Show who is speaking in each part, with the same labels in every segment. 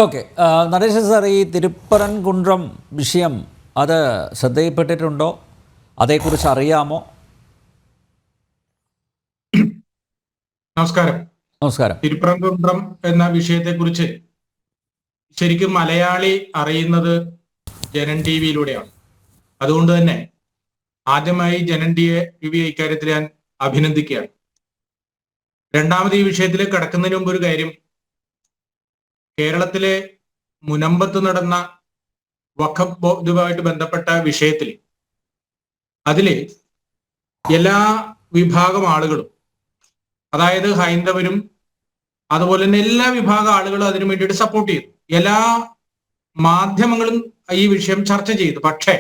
Speaker 1: Okay, Natesan sir, ഈ തിരുപ്പറൻകുന്றம் വിഷയം അത് ശ്രദ്ധയിൽപ്പെട്ടിട്ടുണ്ടോ? അതേക്കുറിച്ച് അറിയാമോ?
Speaker 2: നമസ്കാരം.
Speaker 1: നമസ്കാരം.
Speaker 2: തിരുപ്പറൻകുന്றம் എന്ന വിഷയത്തെക്കുറിച്ച് ശരിക്കും മലയാളി അറിയുന്നത് ജനൻ ടി വിയിലൂടെയാണ്. അതുകൊണ്ട് തന്നെ ആദ്യമായി ജനൻ ടി വി ഇക്കാര്യത്തിൽ ഞാൻ അഭിനന്ദിക്കുകയാണ്. രണ്ടാമത് ഈ വിഷയത്തിലേക്ക് കടക്കുന്നതിന് മുമ്പ് ഒരു കാര്യം, കേരളത്തിലെ മുനമ്പത്ത് നടന്ന വഖഫ് ഇതുമായിട്ട് ബന്ധപ്പെട്ട വിഷയത്തിൽ അതില് എല്ലാ വിഭാഗം ആളുകളും, അതായത് ഹൈന്ദവരും അതുപോലെ തന്നെ എല്ലാ വിഭാഗം ആളുകളും അതിനു വേണ്ടിയിട്ട് സപ്പോർട്ട് ചെയ്തു. എല്ലാ മാധ്യമങ്ങളും ഈ വിഷയം ചർച്ച ചെയ്തു. പക്ഷേ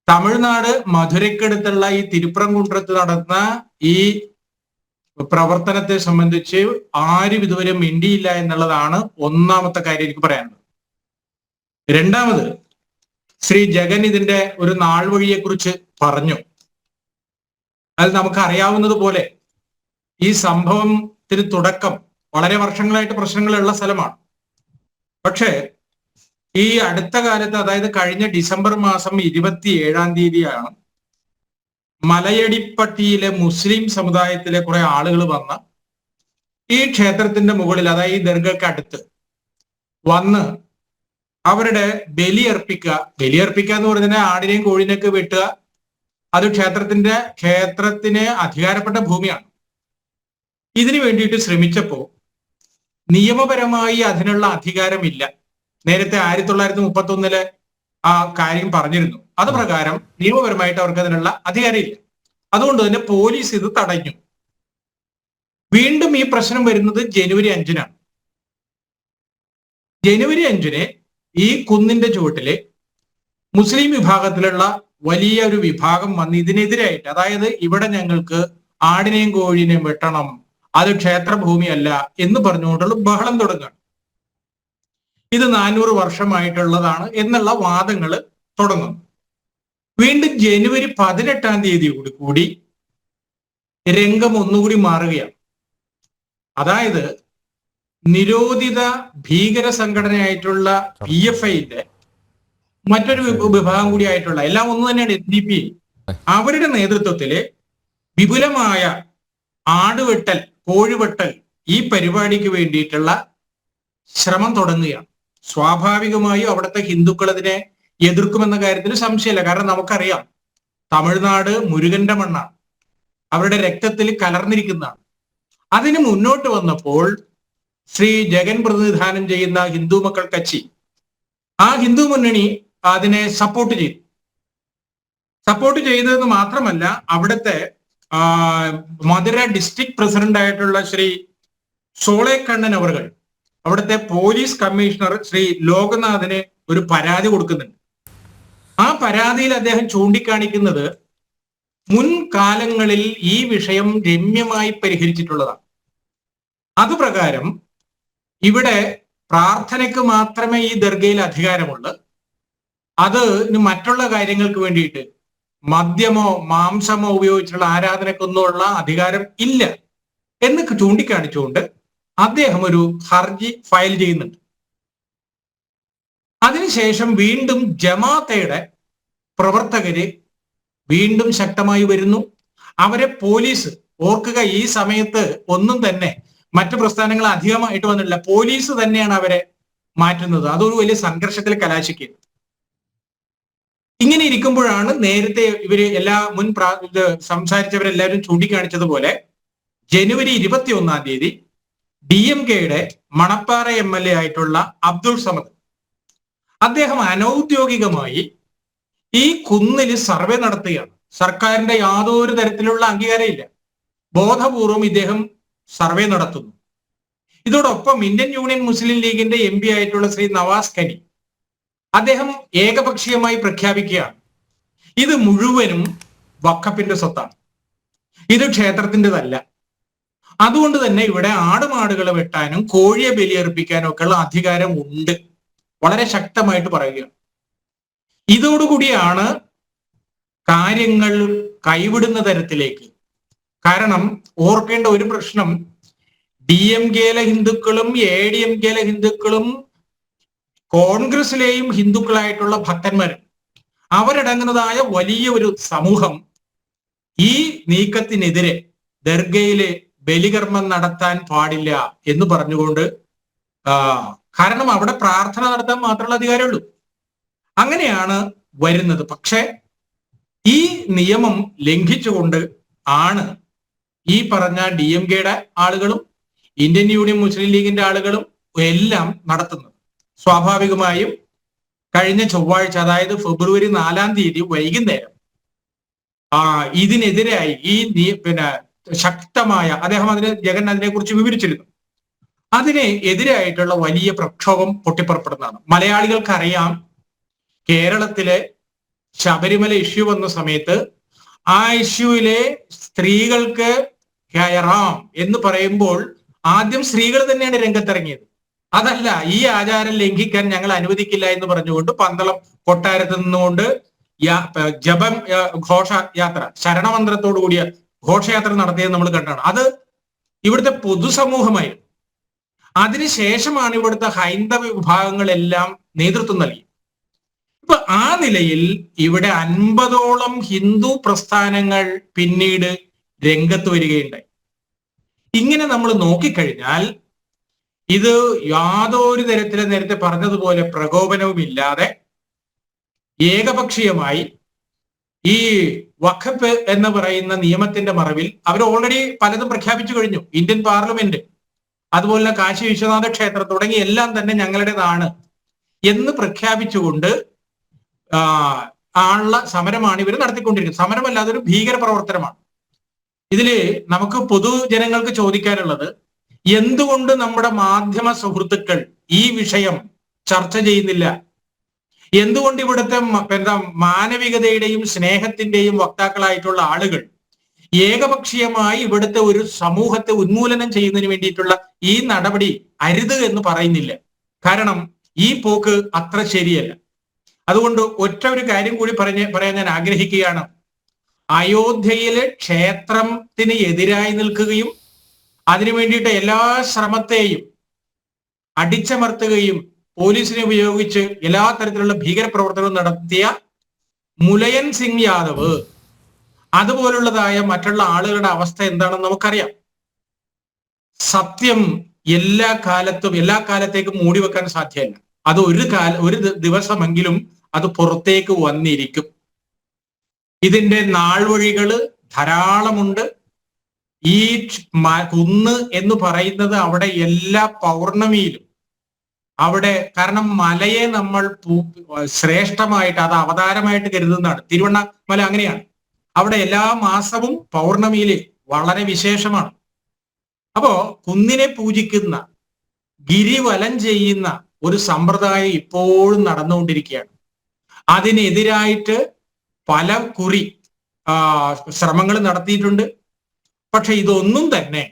Speaker 2: തമിഴ്നാട് മധുരയ്ക്കടുത്തുള്ള ഈ തിരുപ്പറൻകുன்றത്ത് നടന്ന ഈ പ്രവർത്തനത്തെ സംബന്ധിച്ച് ആരും ഇതുവരെ മിണ്ടിയില്ല എന്നുള്ളതാണ് ഒന്നാമത്തെ കാര്യം എനിക്ക് പറയാനുള്ളത്. രണ്ടാമത്, ശ്രീ ജഗൻ ഇതിന്റെ ഒരു നാൾ വഴിയെ കുറിച്ച് പറഞ്ഞു. അത് നമുക്ക് അറിയാവുന്നത് പോലെ ഈ സംഭവത്തിന് തുടക്കം വളരെ വർഷങ്ങളായിട്ട് പ്രശ്നങ്ങളുള്ള സ്ഥലമാണ്. പക്ഷേ ഈ അടുത്ത കാലത്ത്, അതായത് കഴിഞ്ഞ ഡിസംബർ മാസം 27-ാം തീയതിയാണ് മലയടിപ്പട്ടിയിലെ മുസ്ലിം സമുദായത്തിലെ കുറെ ആളുകൾ വന്ന് ഈ ക്ഷേത്രത്തിന്റെ മുകളിൽ, അതായത് ഈ ദർഗയ്ക്ക് അടുത്ത് വന്ന് അവരുടെ ബലിയർപ്പിക്കുക എന്ന് പറഞ്ഞാൽ ആടിനെയും കോഴിനെയൊക്കെ വെട്ടുക. അത് ക്ഷേത്രത്തിന് അധികാരപ്പെട്ട ഭൂമിയാണ്. ഇതിനു വേണ്ടിയിട്ട് ശ്രമിച്ചപ്പോ നിയമപരമായി അതിനുള്ള അധികാരമില്ല. നേരത്തെ 1931 ആ കാര്യം പറഞ്ഞിരുന്നു. അത് പ്രകാരം നിയമപരമായിട്ട് അവർക്ക് അതിനുള്ള അധികാരമില്ല. അതുകൊണ്ട് തന്നെ പോലീസ് ഇത് തടഞ്ഞു. വീണ്ടും ഈ പ്രശ്നം വരുന്നത് ജനുവരി 5-നാണ്. ജനുവരി 5-ന് ഈ കുന്നിന്റെ ചുവട്ടില് മുസ്ലിം വിഭാഗത്തിലുള്ള വലിയ ഒരു വിഭാഗം വന്ന് ഇതിനെതിരായിട്ട്, അതായത് ഇവിടെ ഞങ്ങൾക്ക് ആടിനെയും കോഴിനെയും വെട്ടണം, അത് ക്ഷേത്രഭൂമിയല്ല എന്ന് പറഞ്ഞുകൊണ്ടുള്ള ബഹളം തുടങ്ങുകയാണ്. ഇത് 400 വർഷമായിട്ടുള്ളതാണ് എന്നുള്ള വാദങ്ങൾ തുടങ്ങുന്നു. വീണ്ടും ജനുവരി 18-ാം തീയതി കൂടി രംഗം ഒന്നുകൂടി മാറുകയാണ്. അതായത് നിരോധിത ഭീകര സംഘടനയായിട്ടുള്ള PFIന്റെ മറ്റൊരു വിഭാഗം കൂടി ആയിട്ടുള്ള, എല്ലാം ഒന്ന് തന്നെയാണ്, SDP, അവരുടെ നേതൃത്വത്തില് വിപുലമായ ആടുവെട്ടൽ, കോഴിവെട്ടൽ ഈ പരിപാടിക്ക് വേണ്ടിയിട്ടുള്ള ശ്രമം തുടങ്ങുകയാണ്. സ്വാഭാവികമായും അവിടുത്തെ ഹിന്ദുക്കൾ അതിനെ എതിർക്കുമെന്ന കാര്യത്തിൽ സംശയമില്ല. കാരണം നമുക്കറിയാം, തമിഴ്നാട് മുരുകന്റെ മണ്ണാണ്, അവരുടെ രക്തത്തിൽ കലർന്നിരിക്കുന്നതാണ്. അതിന് മുന്നോട്ട് വന്നപ്പോൾ ശ്രീ ജഗൻ പ്രതിനിധാനം ചെയ്യുന്ന ഹിന്ദു മക്കൾ കച്ചി, ആ ഹിന്ദു മുന്നണി അതിനെ സപ്പോർട്ട് ചെയ്തതെന്ന് മാത്രമല്ല, അവിടുത്തെ മധുര ഡിസ്ട്രിക്ട് പ്രസിഡന്റ് ആയിട്ടുള്ള ശ്രീ സോളേക്കണ്ണൻ അവർ, അവിടുത്തെ പോലീസ് കമ്മീഷണർ ശ്രീ ലോകനാഥന് ഒരു പരാതി കൊടുക്കുന്നുണ്ട്. ആ പരാതിയിൽ അദ്ദേഹം ചൂണ്ടിക്കാണിക്കുന്നത് മുൻകാലങ്ങളിൽ ഈ വിഷയം രമ്യമായി പരിഹരിച്ചിട്ടുള്ളതാണ്. അതുപ്രകാരം ഇവിടെ പ്രാർത്ഥനയ്ക്ക് മാത്രമേ ഈ ദർഗയിൽ അധികാരമുള്ളൂ. അത് മറ്റുള്ള കാര്യങ്ങൾക്ക് വേണ്ടിയിട്ട് മദ്യമോ മാംസമോ ഉപയോഗിച്ചുള്ള ആരാധനക്കൊന്നുമുള്ള അധികാരം ഇല്ല എന്ന് ചൂണ്ടിക്കാണിച്ചുകൊണ്ട് അദ്ദേഹം ഒരു ഹർജി ഫയൽ ചെയ്യുന്നുണ്ട്. അതിനുശേഷം വീണ്ടും ജമാഅത്തെ പ്രവർത്തകര് വീണ്ടും ശക്തമായി വരുന്നു. അവരെ പോലീസ്, ഓർക്കുക, ഈ സമയത്ത് ഒന്നും തന്നെ മറ്റു പ്രസ്ഥാനങ്ങൾ അധികമായിട്ട് വന്നിട്ടില്ല. പോലീസ് തന്നെയാണ് അവരെ മാറ്റുന്നത്. അതൊരു വലിയ സംഘർഷത്തിൽ കലാശിക്കുന്നത്. ഇങ്ങനെ ഇരിക്കുമ്പോഴാണ് നേരത്തെ ഇവര് മുൻ സംസാരിച്ചവരെല്ലാവരും ചൂണ്ടിക്കാണിച്ചതുപോലെ ജനുവരി 21-ാം തീയതി DMKയുടെ മണപ്പാറ MLA ആയിട്ടുള്ള അബ്ദുൾ സമദ്, അദ്ദേഹം അനൗദ്യോഗികമായി ഈ കുന്നില് സർവേ നടത്തുകയാണ്. സർക്കാരിന്റെ യാതൊരു തരത്തിലുള്ള അംഗീകാരമില്ല, ബോധപൂർവം ഇദ്ദേഹം സർവേ നടത്തുന്നു. ഇതോടൊപ്പം ഇന്ത്യൻ യൂണിയൻ മുസ്ലിം ലീഗിന്റെ MP ആയിട്ടുള്ള ശ്രീ നവാസ് ഖനി, അദ്ദേഹം ഏകപക്ഷീയമായി പ്രഖ്യാപിക്കുകയാണ് ഇത് മുഴുവനും വഖഫിന്റെ സ്വത്താണ്, ഇത് ക്ഷേത്രത്തിൻ്റെതല്ല. അതുകൊണ്ട് തന്നെ ഇവിടെ ആടുമാടുകളെ വെട്ടാനും കോഴിയെ ബലിയർപ്പിക്കാനും ഒക്കെയുള്ള അധികാരം ഉണ്ട്, വളരെ ശക്തമായിട്ട് പറയുകയാണ്. ഇതോടുകൂടിയാണ് കാര്യങ്ങൾ കൈവിടുന്ന തരത്തിലേക്ക്. കാരണം ഓർക്കേണ്ട ഒരു പ്രശ്നം, DMKയിലെ ഹിന്ദുക്കളും ADMKയിലെ ഹിന്ദുക്കളും കോൺഗ്രസിലെയും ഹിന്ദുക്കളായിട്ടുള്ള ഭക്തന്മാർ, അവരടങ്ങുന്നതായ വലിയ ഒരു സമൂഹം ഈ നീക്കത്തിനെതിരെ ദർഗയിലെ ബലികർമ്മം നടത്താൻ പാടില്ല എന്ന് പറഞ്ഞുകൊണ്ട് കാരണം അവിടെ പ്രാർത്ഥന നടത്താൻ മാത്രമുള്ള അധികാരമുള്ളൂ. അങ്ങനെയാണ് വരുന്നത്. പക്ഷെ ഈ നിയമം ലംഘിച്ചുകൊണ്ട് ആണ് ഈ പറഞ്ഞ DMK-യുടെ ആളുകളും ഇന്ത്യൻ യൂണിയൻ മുസ്ലിം ലീഗിന്റെ ആളുകളും എല്ലാം നടത്തുന്നത്. സ്വാഭാവികമായും കഴിഞ്ഞ ചൊവ്വാഴ്ച, അതായത് ഫെബ്രുവരി 4-ാം തീയതി വൈകുന്നേരം ഇതിനെതിരായി ശക്തമായ ജഗൻ അതിനെക്കുറിച്ച് വിവരിച്ചിരുന്നു. അതിനെ എതിരായിട്ടുള്ള വലിയ പ്രക്ഷോഭം പൊട്ടിപ്പുറപ്പെടുന്നതാണ്. മലയാളികൾക്കറിയാം, കേരളത്തിലെ ശബരിമല ഇഷ്യൂ വന്ന സമയത്ത് ആ ഇഷ്യൂവിലെ സ്ത്രീകൾക്ക് കയറാം എന്ന് പറയുമ്പോൾ ആദ്യം സ്ത്രീകൾ തന്നെയാണ് രംഗത്തിറങ്ങിയത്. അതല്ല, ഈ ആചാരം ലംഘിക്കാൻ ഞങ്ങൾ അനുവദിക്കില്ല എന്ന് പറഞ്ഞുകൊണ്ട് പന്തളം കൊട്ടാരത്തിൽ നിന്നുകൊണ്ട് ഘോഷയാത്ര, ശരണമന്ത്രത്തോടു കൂടിയ ഘോഷയാത്ര നടത്തിയത് നമ്മൾ കണ്ടാണ്. അത് ഇവിടുത്തെ പൊതുസമൂഹമായിരുന്നു. അതിനുശേഷമാണ് ഇവിടുത്തെ ഹൈന്ദവ വിഭാഗങ്ങളെല്ലാം നേതൃത്വം നൽകി. ഇപ്പൊ ആ നിലയിൽ ഇവിടെ 50ഓളം ഹിന്ദു പ്രസ്ഥാനങ്ങൾ പിന്നീട് രംഗത്ത് വരികയുണ്ടായി. ഇങ്ങനെ നമ്മൾ നോക്കിക്കഴിഞ്ഞാൽ ഇത് യാതൊരു തരത്തിലും നേരത്തെ പറഞ്ഞതുപോലെ പ്രകോപനവുമില്ലാതെ ഏകപക്ഷീയമായി ഈ വഖഫ് എന്ന് പറയുന്ന നിയമത്തിന്റെ മറവിൽ അവർ ഓൾറെഡി പലതും പ്രഖ്യാപിച്ചു കഴിഞ്ഞു. ഇന്ത്യൻ പാർലമെന്റ്, അതുപോലെ കാശി വിശ്വനാഥ ക്ഷേത്രം തുടങ്ങി എല്ലാം തന്നെ ഞങ്ങളുടേതാണ് എന്ന് പ്രഖ്യാപിച്ചുകൊണ്ട് ഉള്ള സമരമാണ് ഇവർ നടത്തിക്കൊണ്ടിരിക്കുന്നത്. സമരമല്ല, അതൊരു ഭീകര പ്രവർത്തനമാണ്. ഇതില് നമുക്ക് പൊതുജനങ്ങൾക്ക് ചോദിക്കാനുള്ളത്, എന്തുകൊണ്ട് നമ്മുടെ മാധ്യമ സുഹൃത്തുക്കൾ ഈ വിഷയം ചർച്ച ചെയ്യുന്നില്ല? എന്തുകൊണ്ട് ഇവിടുത്തെ മാനവികതയുടെയും സ്നേഹത്തിന്റെയും വക്താക്കളായിട്ടുള്ള ആളുകൾ ഏകപക്ഷീയമായി ഇവിടുത്തെ ഒരു സമൂഹത്തെ ഉന്മൂലനം ചെയ്യുന്നതിന് വേണ്ടിയിട്ടുള്ള ഈ നടപടി അരുത് എന്ന് പറയുന്നില്ല? കാരണം ഈ പോക്ക് അത്ര ശരിയല്ല. അതുകൊണ്ട് ഒറ്റ ഒരു കാര്യം കൂടി പറയാൻ ഞാൻ ആഗ്രഹിക്കുകയാണ്. അയോധ്യയിലെ ക്ഷേത്രത്തിന് എതിരായി നിൽക്കുകയും അതിനു വേണ്ടിയിട്ട് എല്ലാ ശ്രമത്തെയും അടിച്ചമർത്തുകയും പോലീസിനെ ഉപയോഗിച്ച് എല്ലാ തരത്തിലുള്ള ഭീകരപ്രവർത്തനവും നടത്തിയ മുലയൻ സിംഗ് യാദവ് അതുപോലുള്ളതായ മറ്റുള്ള ആളുകളുടെ അവസ്ഥ എന്താണെന്ന് നമുക്കറിയാം. സത്യം എല്ലാ കാലത്തേക്കും മൂടി വെക്കാൻ സാധ്യമല്ല. അത് ഒരു ദിവസമെങ്കിലും അത് പുറത്തേക്ക് വന്നിരിക്കും. ഇതിന്റെ നാൾവഴികള് ധാരാളമുണ്ട്. ഈ കുന്ന് എന്ന് പറയുന്നത് അവിടെ എല്ലാ പൗർണമിയിലും കാരണം മലയെ നമ്മൾ ശ്രേഷ്ഠമായിട്ട് അത് അവതാരമായിട്ട് കരുതുന്നതാണ്. തിരുവണ്ണാമല അങ്ങനെയാണ്. അവിടെ എല്ലാ മാസവും പൗർണമിയില് വളരെ വിശേഷമാണ്. അപ്പോ കുന്നിനെ പൂജിക്കുന്ന, ഗിരിവലം ചെയ്യുന്ന ഒരു സമ്പ്രദായം ഇപ്പോഴും നടന്നുകൊണ്ടിരിക്കുകയാണ്. അതിനെതിരായിട്ട് പല കുറി ശ്രമങ്ങൾ നടത്തിയിട്ടുണ്ട്. പക്ഷെ ഇതൊന്നും തന്നെ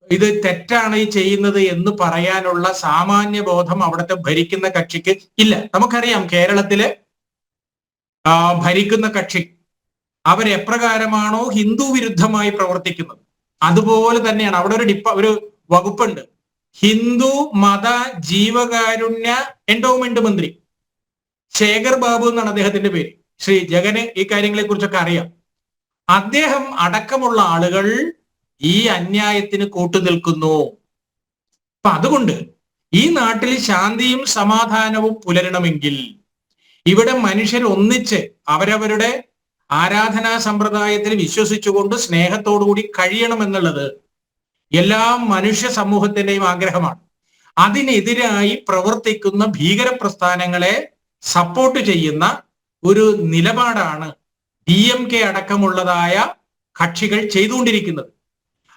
Speaker 2: ഇത് തെറ്റാണ് ഈ ചെയ്യുന്നത് എന്ന് പറയാനുള്ള സാമാന്യ ബോധം അവിടുത്തെ ഭരിക്കുന്ന കക്ഷിക്ക് ഇല്ല. നമുക്കറിയാം, കേരളത്തിലെ ഭരിക്കുന്ന കക്ഷി അവരെപ്രകാരമാണോ ഹിന്ദു വിരുദ്ധമായി പ്രവർത്തിക്കുന്നത് അതുപോലെ തന്നെയാണ്. അവിടെ ഒരു വകുപ്പുണ്ട്, ഹിന്ദു മത ജീവകാരുണ്യ എൻഡോമെന്റ് മന്ത്രി ശേഖർ ബാബു എന്നാണ് അദ്ദേഹത്തിന്റെ പേര്. ശ്രീ ജഗന് ഈ കാര്യങ്ങളെ കുറിച്ചൊക്കെ അറിയാം. അദ്ദേഹം അടക്കമുള്ള ആളുകൾ ഈ അന്യായത്തിന് കൂട്ടുനിൽക്കുന്നു. അപ്പൊ അതുകൊണ്ട് ഈ നാട്ടിൽ ശാന്തിയും സമാധാനവും പുലരണമെങ്കിൽ ഇവിടെ മനുഷ്യർ ഒന്നിച്ച് അവരവരുടെ ആരാധനാ സമ്പ്രദായത്തിൽ വിശ്വസിച്ചുകൊണ്ട് സ്നേഹത്തോടുകൂടി കഴിയണമെന്നുള്ളത് എല്ലാ മനുഷ്യ സമൂഹത്തിന്റെയും ആഗ്രഹമാണ്. അതിനെതിരായി പ്രവർത്തിക്കുന്ന ഭീകര പ്രസ്ഥാനങ്ങളെ സപ്പോർട്ട് ചെയ്യുന്ന ഒരു നിലപാടാണ് DMK അടക്കമുള്ളതായ കക്ഷികൾ ചെയ്തുകൊണ്ടിരിക്കുന്നത്.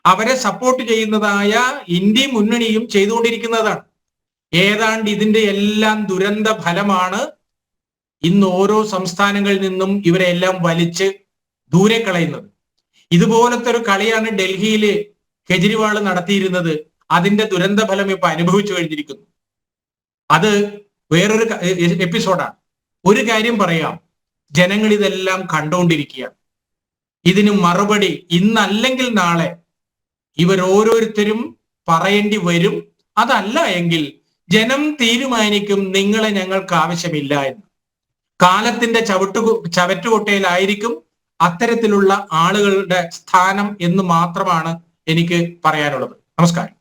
Speaker 2: അവരെ സപ്പോർട്ട് ചെയ്യുന്നതായ ഇന്ത്യ മുന്നണിയും ചെയ്തുകൊണ്ടിരിക്കുന്നതാണ്. ഏതാണ്ട് ഇതിന്റെ എല്ലാം ദുരന്ത ഫലമാണ് ഇന്ന് ഓരോ സംസ്ഥാനങ്ങളിൽ നിന്നും ഇവരെ എല്ലാം വലിച്ച് ദൂരെ കളയുന്നത്. ഇതുപോലത്തെ ഒരു കളിയാണ് ഡൽഹിയില് കെജ്രിവാൾ നടത്തിയിരുന്നത്. അതിന്റെ ദുരന്ത ഫലം ഇപ്പൊ അനുഭവിച്ചു കഴിഞ്ഞിരിക്കുന്നു. അത് വേറൊരു എപ്പിസോഡാണ്. ഒരു കാര്യം പറയാം, ജനങ്ങൾ ഇതെല്ലാം കണ്ടുകൊണ്ടിരിക്കുകയാണ്. ഇതിന് മറുപടി ഇന്നല്ലെങ്കിൽ നാളെ ഇവരോരോരുത്തരും പറയേണ്ടി വരും. അതല്ല എങ്കിൽ ജനം തീരുമാനിക്കും നിങ്ങളെ ഞങ്ങൾക്ക് ആവശ്യമില്ല എന്ന്. കാലത്തിന്റെ ചവറ്റുകൊട്ടയിലായിരിക്കും അത്തരത്തിലുള്ള ആളുകളുടെ സ്ഥാനം എന്ന് മാത്രമാണ് എനിക്ക് പറയാനുള്ളത്. നമസ്കാരം.